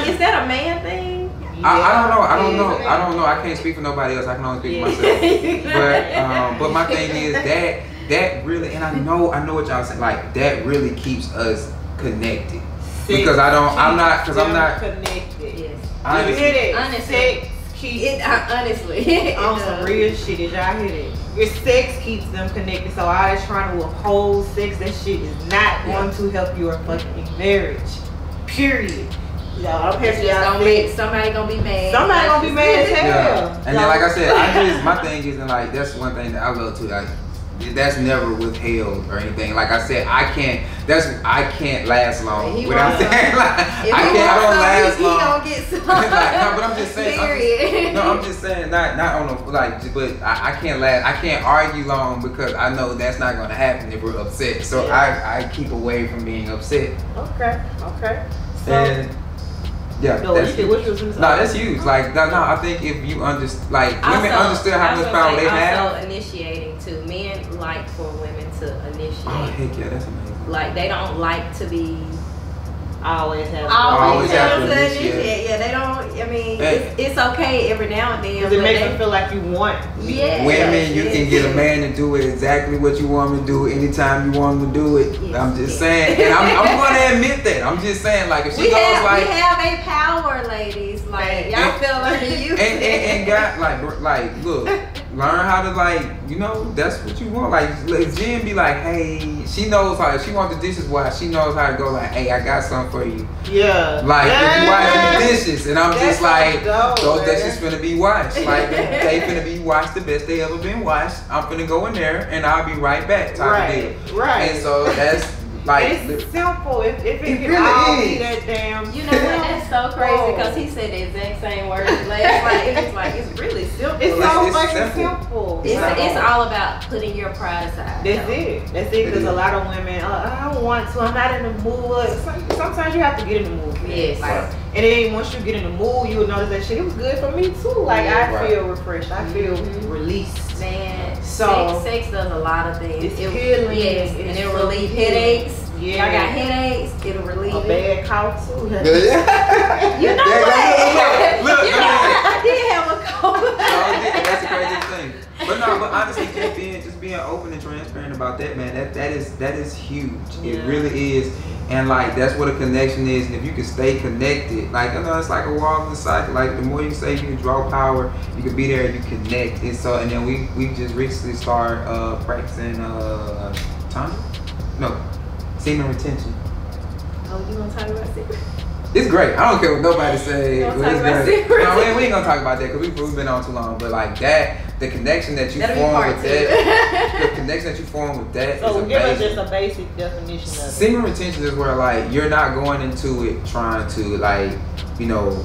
is that a man thing? I don't know. I can't speak for nobody else. I can only speak for myself. But my thing is that really, and I know what y'all saying. Like that really keeps us connected. Because I'm not connected. Yes. You hit it. Honestly. Sex keeps honestly. on some real shit. Is y'all hit it? Your sex keeps them connected. So all this trying to uphold sex, that shit is not going to help your fucking marriage. Period. Y'all, somebody gonna be mad. Somebody gonna be mad as hell. Yeah. And then, like I said, my thing is, and like that's one thing that I love too. Like that's never withheld or anything. Like I said, I can't last long without saying like I don't last long. He gonna get some. But I'm just saying. I'm just saying not on a like. But I can't last. I can't argue long because I know that's not gonna happen if we're upset. So I keep away from being upset. Okay. So, and that's huge. That's huge. Like, I think if you understand, like, women understood how much power they have. Also initiating too. Men like for women to initiate. Oh, heck yeah, that's amazing. Like, they don't like to be. Always have to initiate. Yeah, they don't. I mean, it's okay every now and then. Because it makes them feel like you want. Yeah. Women, you can get a man to do it exactly what you want him to do anytime you want him to do it. Yes. I'm just saying, and I'm going to admit that. I'm just saying, like, if she we have a power, ladies. Like, y'all feel like you. And got like, look, learn how to that's what you want. Like Jen be like, hey, she knows how. If she wants the dishes washed, she knows how to go. Like, hey, I got something for you. Yeah. Like if you wash the dishes, and I'm just like, those dishes finna be washed. Like they finna be washed the best they ever been washed. I'm finna go in there, and I'll be right back. Right. Right. And so that's Like it's simple. If it can really all is. be that damn. You know what? That's so crazy because he said the exact same words last night. It's like it's really simple. It's so It's fucking simple. simple. It's all about putting your pride aside. That's it. That's it. Because a lot of women, I don't want to. I'm not in the mood. Sometimes you have to get in the mood. Yes. Like, and then once you get in the mood, you will notice that shit. It was good for me too. Like I feel refreshed. I feel released. Man, So sex does a lot of things. it's healing. Yes, and it'll relieve headaches. Yeah. I got headaches. It'll relieve A bad cough too. You know what? You know, I did have a cold. That's the craziest thing. But no, but honestly, just being open and transparent about that, man, that is huge. Yeah. It really is. And like that's what a connection is. And if you can stay connected, like I know it's like a wall in the cycle. Like the more you say, you can draw power. You can be there. You connect. And so, and then we just recently started practicing semen retention. Oh, you gonna talk about secret? It's great. I don't care what nobody say. Don't But talk it's about great. secrets. No, we ain't gonna talk about that because we've been on too long. But like that, the connection that you That'll be form part with two. that, the connection that you form with that is So give us amazing. just a basic definition of it. Semen retention is where like you're not going into it trying to like, you know,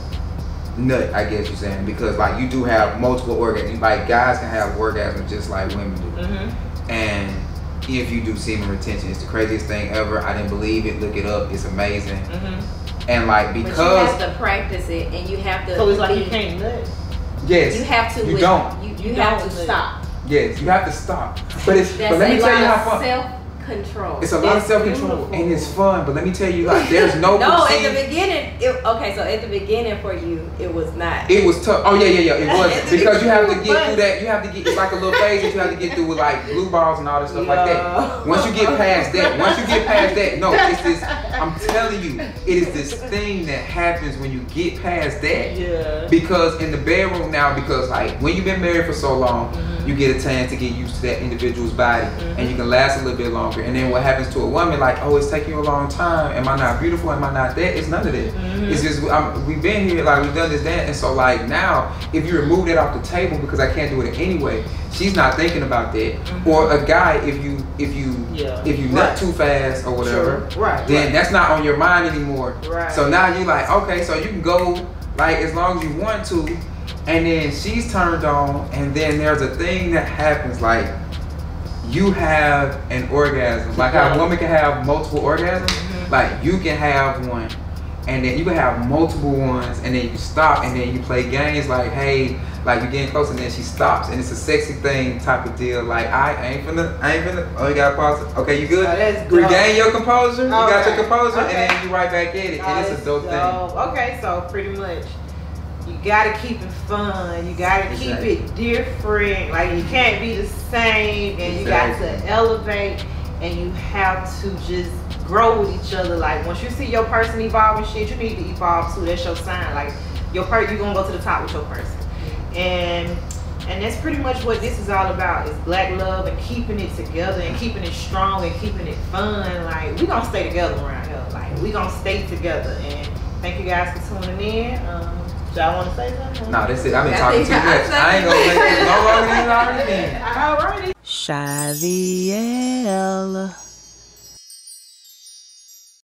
nut, I guess you're saying, because like you do have multiple orgasms. Like guys can have orgasms just like women do. Mm-hmm. And if you do semen retention, it's the craziest thing ever. I didn't believe it. Look it up. It's amazing. Mm-hmm. And like But you because have to practice it, and you have to. So it's like you can't nut. yes, You have to. You don't. You have to stop. Yes, you have to stop. But it's That's but let me a tell you lot how of fun. self-control. It's a lot of It's self-control beautiful. and it's fun. But let me tell you, like, there's no. No, see, at the beginning. So at the beginning for you, it was not. it was tough. Oh yeah. It At wasn't the because you have to beginning, get but- through that. You have to get. It's like a little phase that you have to get through with like blue balls and all that stuff like Yeah. that. Once you get past that, no, it's this. I'm telling you, it is this thing that happens when you get past that. Yeah. Because in the bedroom now, because like when you've been married for so long, you get a chance to get used to that individual's body, and you can last a little bit longer. And then what happens to a woman, like, oh, it's taking you a long time. Am I not beautiful? Am I not that? It's none of that. It's just we've been here, like we've done this, that, and so like now, if you remove that off the table because I can't do it anyway, she's not thinking about that. Or a guy, if you nut too fast or whatever, Sure. Right. then that's not on your mind anymore. Right. So now you're like, okay, so you can go like as long as you want to, and then she's turned on, and then there's a thing that happens like you have an orgasm. Like how a woman can have multiple orgasms, like you can have one, and then you can have multiple ones, and then you can stop, and then you play games like, hey, like you're getting close, and then she stops, and it's a sexy thing type of deal. Like I ain't finna. Oh, you gotta pause it. Okay, you good? Oh, that's dope. Regain your composure. You got your composure, Okay. and then you right back at it, and it's a dope thing. Okay, so pretty much you gotta keep it fun. You gotta keep it different. Like you can't be the same, and you got to elevate, and you have to just grow with each other. Like once you see your person evolve and shit, you need to evolve too. That's your sign. Like you're gonna go to the top with your person. And that's pretty much what this is all about, is black love and keeping it together and keeping it strong and keeping it fun. Like we gonna stay together around here. Like we gonna stay together. And thank you guys for tuning in. Y'all want to say something? No, that's it. I've been talking too much. I ain't gonna make it no longer than it already been. Alrighty. Shaviel.